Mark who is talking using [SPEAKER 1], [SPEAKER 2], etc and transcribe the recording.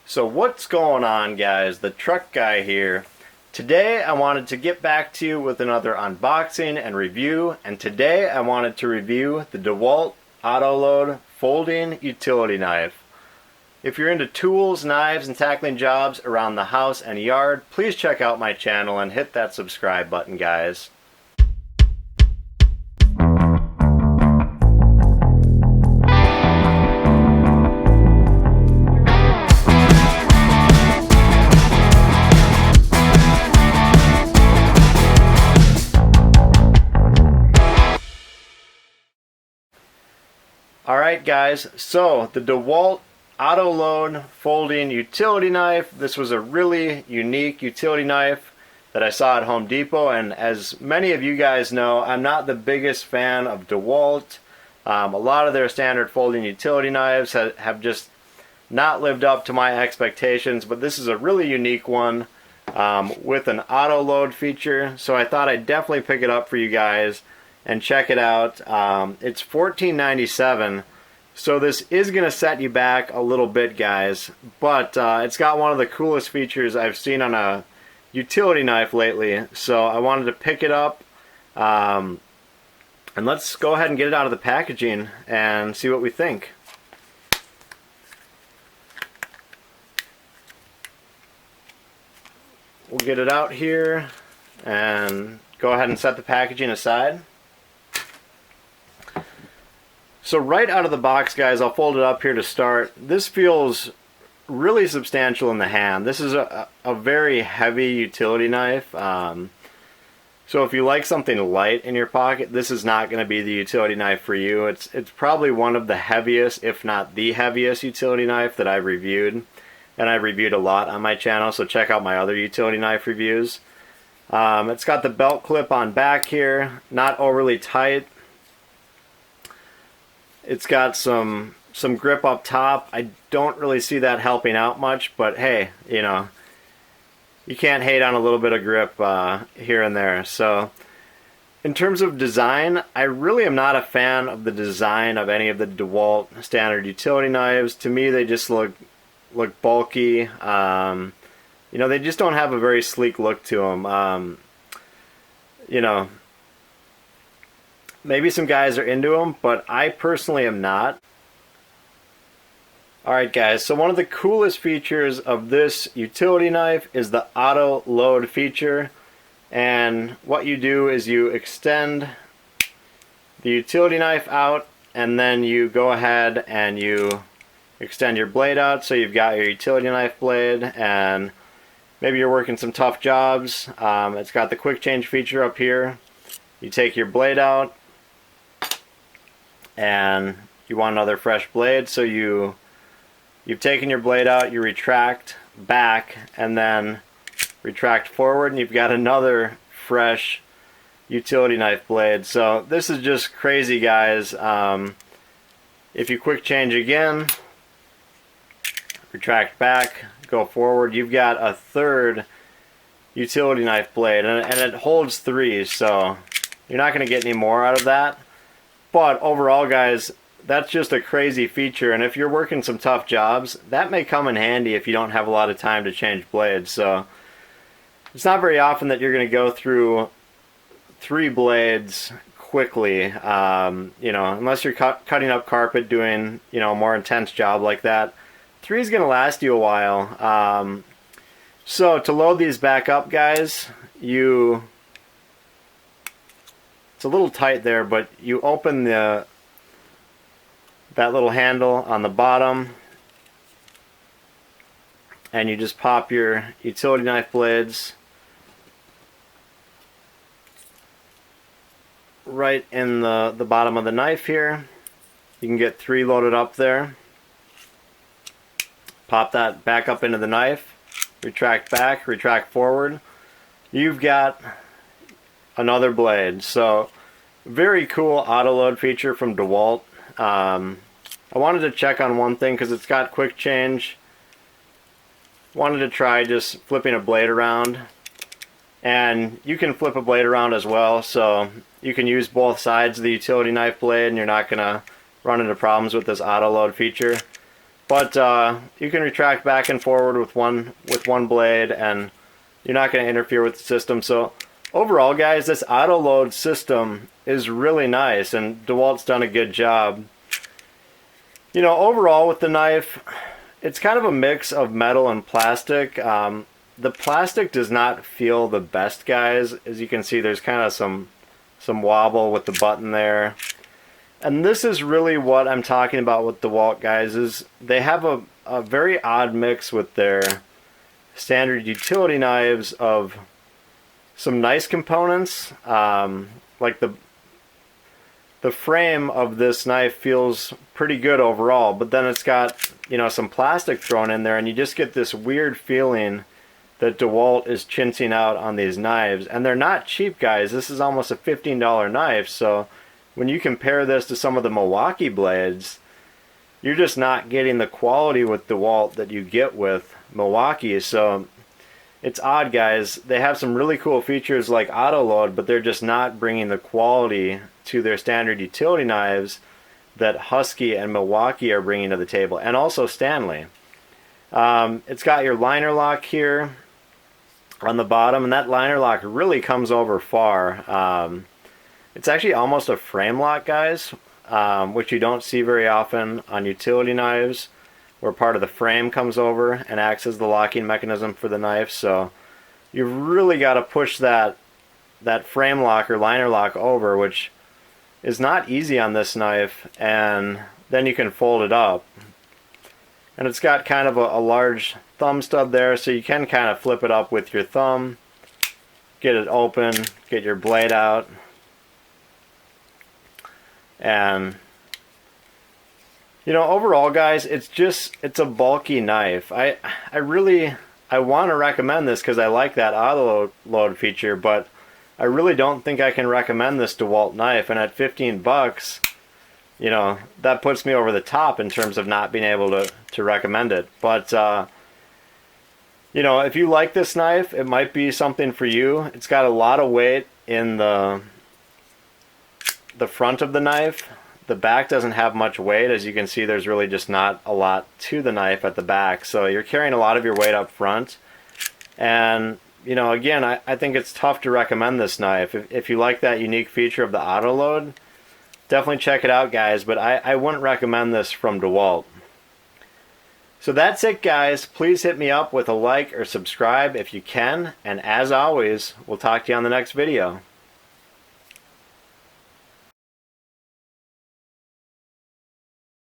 [SPEAKER 1] So what's going on, guys? The truck guy here. Today I wanted to get back to you with another unboxing and review, and today I wanted to review the DEWALT Auto-Load Folding Utility Knife. If you're into tools, knives, and tackling jobs around the house and yard, please check out my channel and hit that subscribe button, guys. Alright guys, so the DEWALT Auto-Load Folding Utility Knife. This was a really unique utility knife that I saw at Home Depot, and as many of you guys know, I'm not the biggest fan of DEWALT. A lot of their standard folding utility knives have just not lived up to my expectations, but this is a really unique one with an auto-load feature, so I thought I'd definitely pick it up for you guys and check it out. It's $14.97, so this is going to set you back a little bit, guys, but it's got one of the coolest features I've seen on a utility knife lately, so I wanted to pick it up. And let's go ahead and get it out of the packaging and see what we think. We'll get it out here and go ahead and set the packaging aside. So right out of the box, guys, I'll fold it up here to start. This feels really substantial in the hand. This is a very heavy utility knife. So if you like something light in your pocket, this is not going to be the utility knife for you. It's probably one of the heaviest, if not the heaviest utility knife that I've reviewed. And I've reviewed a lot on my channel, so check out my other utility knife reviews. It's got the belt clip on back here, not overly tight. It's got some grip up top. I don't really see that helping out much, but hey, you know, you can't hate on a little bit of grip here and there. So in terms of design, I really am not a fan of the design of any of the DEWALT standard utility knives. To me, they just look bulky. You know, they just don't have a very sleek look to them. You know, maybe some guys are into them, but I personally am not. Alright guys, so one of the coolest features of this utility knife is the auto load feature. And what you do is you extend the utility knife out, and then you go ahead and you extend your blade out, so you've got your utility knife blade, and maybe you're working some tough jobs. It's got the quick change feature up here. You take your blade out and you want another fresh blade, so you've taken your blade out, you retract back and then retract forward, and you've got another fresh utility knife blade. So this is just crazy, guys. If you quick change again, retract back, go forward, you've got a third utility knife blade, and it holds three, so you're not going to get any more out of that. But overall, guys, that's just a crazy feature, and if you're working some tough jobs, that may come in handy if you don't have a lot of time to change blades. So it's not very often that you're going to go through three blades quickly, you know, unless you're cutting up carpet, doing, you know, a more intense job like that. Three is going to last you a while. So to load these back up, guys, it's a little tight there, but you open that little handle on the bottom, and you just pop your utility knife blades right in the bottom of the knife here. You can get three loaded up there. Pop that back up into the knife, retract back, retract forward. You've got another blade. So very cool auto load feature from DEWALT. I wanted to check on one thing because it's got quick change. Wanted to try just flipping a blade around, and you can flip a blade around as well, so you can use both sides of the utility knife blade and you're not gonna run into problems with this auto load feature. But you can retract back and forward with one blade, and you're not going to interfere with the system. So overall, guys, this auto load system is really nice, and DEWALT's done a good job. You know, overall with the knife, it's kind of a mix of metal and plastic. The plastic does not feel the best, guys. As you can see, there's kind of some wobble with the button there. And this is really what I'm talking about with DEWALT, guys, is they have a very odd mix with their standard utility knives of some nice components. Like the frame of this knife feels pretty good overall, but then it's got, you know, some plastic thrown in there, and you just get this weird feeling that DEWALT is chintzing out on these knives. And they're not cheap, guys. This is almost a $15 knife, so when you compare this to some of the Milwaukee blades, you're just not getting the quality with DEWALT that you get with Milwaukee. So it's odd, guys. They have some really cool features like auto load, but they're just not bringing the quality to their standard utility knives that Husky and Milwaukee are bringing to the table, and also Stanley. It's got your liner lock here on the bottom, and that liner lock really comes over far. It's actually almost a frame lock, guys, which you don't see very often on utility knives, where part of the frame comes over and acts as the locking mechanism for the knife. So you've really got to push that frame lock or liner lock over, which is not easy on this knife, and then you can fold it up. And it's got kind of a large thumb stud there, so you can kind of flip it up with your thumb, get it open, get your blade out. And you know, overall, guys, it's a bulky knife. I want to recommend this because I like that auto load feature, but I really don't think I can recommend this DEWALT knife. And at 15 bucks, you know, that puts me over the top in terms of not being able to recommend it. But you know, if you like this knife, it might be something for you. It's got a lot of weight in the front of the knife. The back doesn't have much weight. As you can see, there's really just not a lot to the knife at the back, so you're carrying a lot of your weight up front. And you know, again, I think it's tough to recommend this knife. If you like that unique feature of the auto load, definitely check it out, guys, but I wouldn't recommend this from DEWALT. So that's it, guys. Please hit me up with a like or subscribe if you can, and as always, we'll talk to you on the next video.